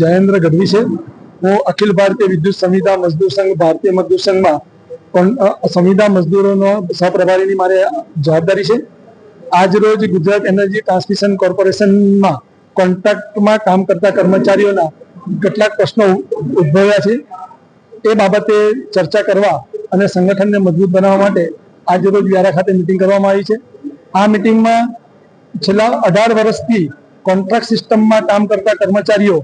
જયેન્દ્ર ગઢવી છે। હું અખિલ ભારતીય વિદ્યુત સંવિદા મજદૂર સંઘ ભારતીય મજદૂર સંઘમાં સંવિદા મજદૂરોનો સહપ્રભારીની મારે જવાબદારી છે। આજ રોજ ગુજરાત એનર્જી ટ્રાન્સમિશન કોર્પોરેશનમાં કોન્ટ્રાક્ટમાં કામ કરતા કર્મચારીઓના કેટલાક પ્રશ્નો ઉદ્ભવ્યા છે। એ બાબતે ચર્ચા કરવા અને સંગઠનને મજબૂત બનાવવા માટે આજ રોજ વ્યારા ખાતે મિટિંગ કરવામાં આવી છે। આ મિટિંગમાં છેલ્લા 18 વર્ષથી કોન્ટ્રાક્ટ સિસ્ટમમાં કામ કરતા કર્મચારીઓ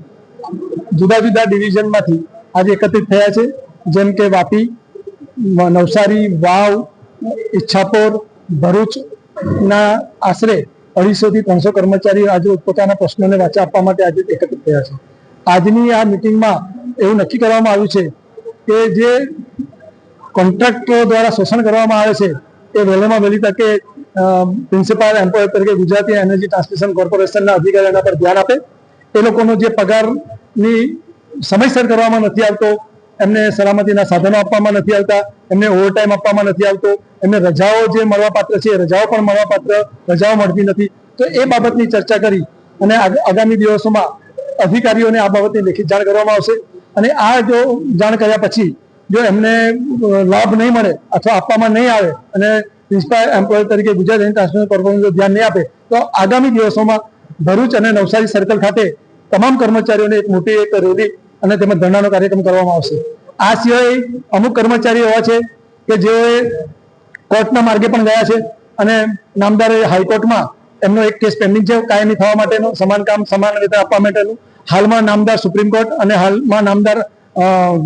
જુદા જુદા ડિવિઝનમાંથી આજે એકત્રિત થયા છે। જેમ કે વાપી, નવસારી, વાવ, ઈચ્છાપોર, ભરૂચના આશરે 250 થી 300 કર્મચારીઓ આજે પોતાના પ્રશ્નોને વાચા આપવા માટે આજે એકત્રિત થયા છે। આજની આ મિટિંગમાં એવું નક્કી કરવામાં આવ્યું છે કે જે કોન્ટ્રાક્ટરો દ્વારા શોષણ કરવામાં આવે છે એ વહેલામાં વહેલી તકે પ્રિન્સિપાલ એમ્પ્લોયર તરીકે ગુજરાતી એનર્જી ટ્રાન્સમિશન કોર્પોરેશનના અધિકારીઓ એના પર ધ્યાન આપે। એ લોકોનો જે પગારની સમયસર કરવામાં નથી આવતો, એમને સલામતીના સાધનો આપવામાં નથી આવતા, એમને ઓવરટાઈમ આપવામાં નથી આવતો, એમને રજાઓ જે મળવાપાત્ર છે એ રજાઓ પણ મળવાપાત્ર રજાઓ મળતી નથી। તો એ બાબતની ચર્ચા કરી અને આગામી દિવસોમાં અધિકારીઓને આ બાબતની લેખિત જાણ કરવામાં આવશે। અને આ જો જાણ કર્યા પછી જો એમને લાભ નહીં મળે અથવા આપવામાં નહીં આવે અને પ્રિન્સિપાલ એમ્પ્લોયર તરીકે ગુજરાત એનર્જી ટ્રાન્સમિશન કોર્પોરેશન ધ્યાન નહીં આપે તો આગામી દિવસોમાં ભરૂચ અને નવસારી સર્કલ ખાતે તમામ કર્મચારીઓને એક મોટી રેલી અને તેમાં ધરણાનો કાર્યક્રમ કરવામાં આવશે। આ સિવાય અમુક કર્મચારીઓ એવા છે કે જેઓએ કોર્ટના માર્ગે પણ ગયા છે અને નામદારે હાઈકોર્ટમાં એમનો એક કેસ પેન્ડિંગ છે કાયમી થવા માટેનો, સમાન કામ સમાન વેતન આપવા માટેનું। હાલમાં નામદાર સુપ્રીમ કોર્ટ અને હાલમાં નામદાર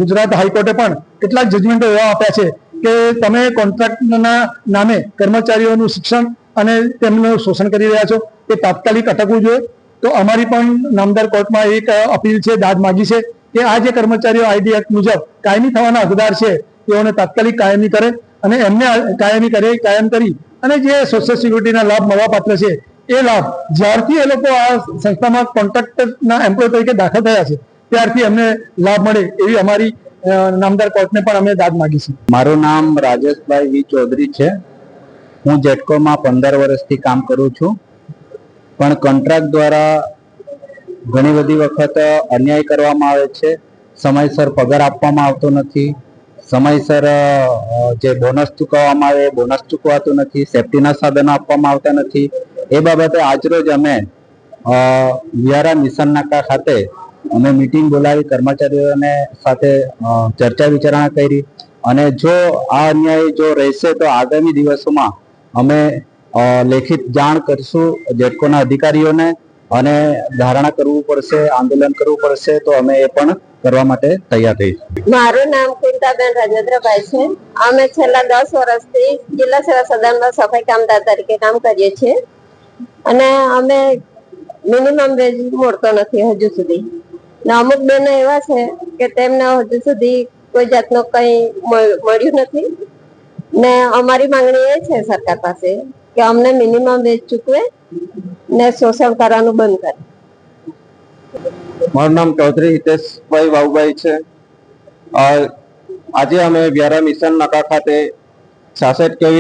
ગુજરાત હાઈકોર્ટે પણ કેટલાક જજમેન્ટો એવા આપ્યા છે કે તમે કોન્ટ્રાક્ટના નામે કર્મચારીઓનું શિક્ષણ અને તેમનું શોષણ કરી રહ્યા છો, એ તાત્કાલિક અટકવું જોઈએ। તો અમારી પણ નામદાર કોર્ટમાં એક અપીલ છે, દાદ માગી છે કે આ જે કર્મચારીઓ આઈડી એક્ટ મુજબ કાયમી થવાના હકદાર છે તેઓને તાત્કાલિક કાયમી કરે અને એમને કાયમ કરી અને જે સોશિયલ સિક્યુરિટીના લાભ મળવાપાત્ર છે એ લાભ જ્યારથી એ લોકો આ સંસ્થામાં કોન્ટ્રાક્ટરના એમ્પ્લોય તરીકે દાખલ થયા છે ત્યારથી એમને લાભ મળે એવી અમારી નામદાર કોર્ટને પણ અમે દાદ માગી છે। મારું નામ રાજેશભાઈ વી ચૌધરી છે। હું જેટકોમાં 15 વર્ષથી કામ કરું છું, પણ કોન્ટ્રાક્ટ દ્વારા ઘણી બધી વખત અન્યાય કરવામાં આવે છે। સમયસર પગાર આપવામાં આવતો નથી, સમયસર જે બોનસ ચૂકવવામાં આવે એ બોનસ ચૂકવાતું નથી, સેફટીના સાધનો આપવામાં આવતા નથી। એ બાબતે આજરોજ અમે વ્યારા મિશન નાકા ખાતે અમે મિટિંગ બોલાવી કર્મચારીઓને સાથે ચર્ચા વિચારણા કરી અને જો આ અન્યાય જો રહેશે તો આગામી દિવસોમાં અમે લેખિત જાણ કરશું જેટકોના અધિકારીઓને અને ધારણા કરવું પડશે, આંદોલન કરવું પડશે તો અમે એ પણ કરવા માટે તૈયાર થઈશું। મારું નામ કુંતાબેન રાજેન્દ્રભાઈ છે। અમે છેલ્લા 10 વર્ષથી જિલ્લા સેવા સદનમાં સફાઈ કામદાર તરીકે કામ કરીએ છીએ અને અમે મિનિમમ વેજ મળતો નથી હજુ સુધી। ને અમુક બહેનો એવા છે કે તેમને હજુ સુધી કોઈ જાતનું કંઈ મળ્યું નથી ને અમારી માંગણી એ છે સરકાર પાસે કે અમને મિનિમમ વેજ ચૂકવે ને શોષણ કરવાનું બંધ કરે। મારું નામ ચૌધરી હિતેશભાઈ વાવભાઈ છે। આજે અમે વ્યારા મિશન નાકા ખાતે 66 kV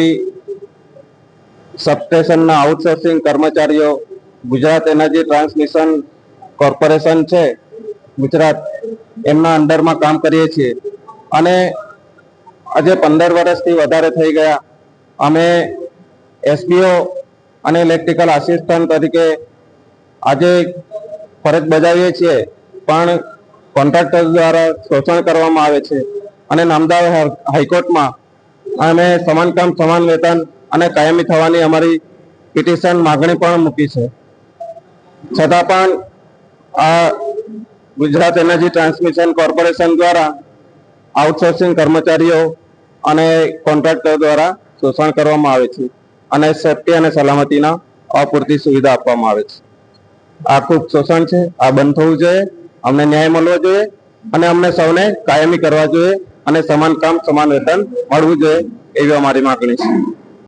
સબસ્ટેશનના આઉટસોર્સિંગ કર્મચારીઓ ગુજરાત એનર્જી ટ્રાન્સમિશન કોર્પોરેશન છે ગુજરાત, એમના અંડરમાં કામ કરીએ છીએ અને આજે 15 વર્ષથી વધારે થઈ ગયા અમે એસબીઓ અને ઇલેક્ટ્રિકલ આસિસ્ટન્ટ તરીકે આજે ફરજ બજાવીએ છીએ, પણ કોન્ટ્રાક્ટર દ્વારા શોષણ કરવામાં આવે છે અને નામદાર હાઈકોર્ટમાં અમે સમાન કામ સમાન વેતન અને કાયમી થવાની અમારી પિટિશન માગણી પણ મૂકી છે। છતાં પણ આ ગુજરાત એનર્જી ટ્રાન્સમિશન કોર્પોરેશન દ્વારા આઉટસોર્સિંગ કર્મચારીઓ અને કોન્ટ્રાક્ટર દ્વારા શોષણ કરવામાં આવે છે અને સેફટી અને સલામતીના અપૂરતી સુવિધા આપવામાં આવે છે। આ ખૂબ શોષણ છે, આ બંધ થવું જોઈએ, અમને ન્યાય મળવો જોઈએ અને અમને સૌને કાયમી કરવા જોઈએ અને સમાન કામ સમાન વેતન મળવું જોઈએ એવી અમારી માગણી છે।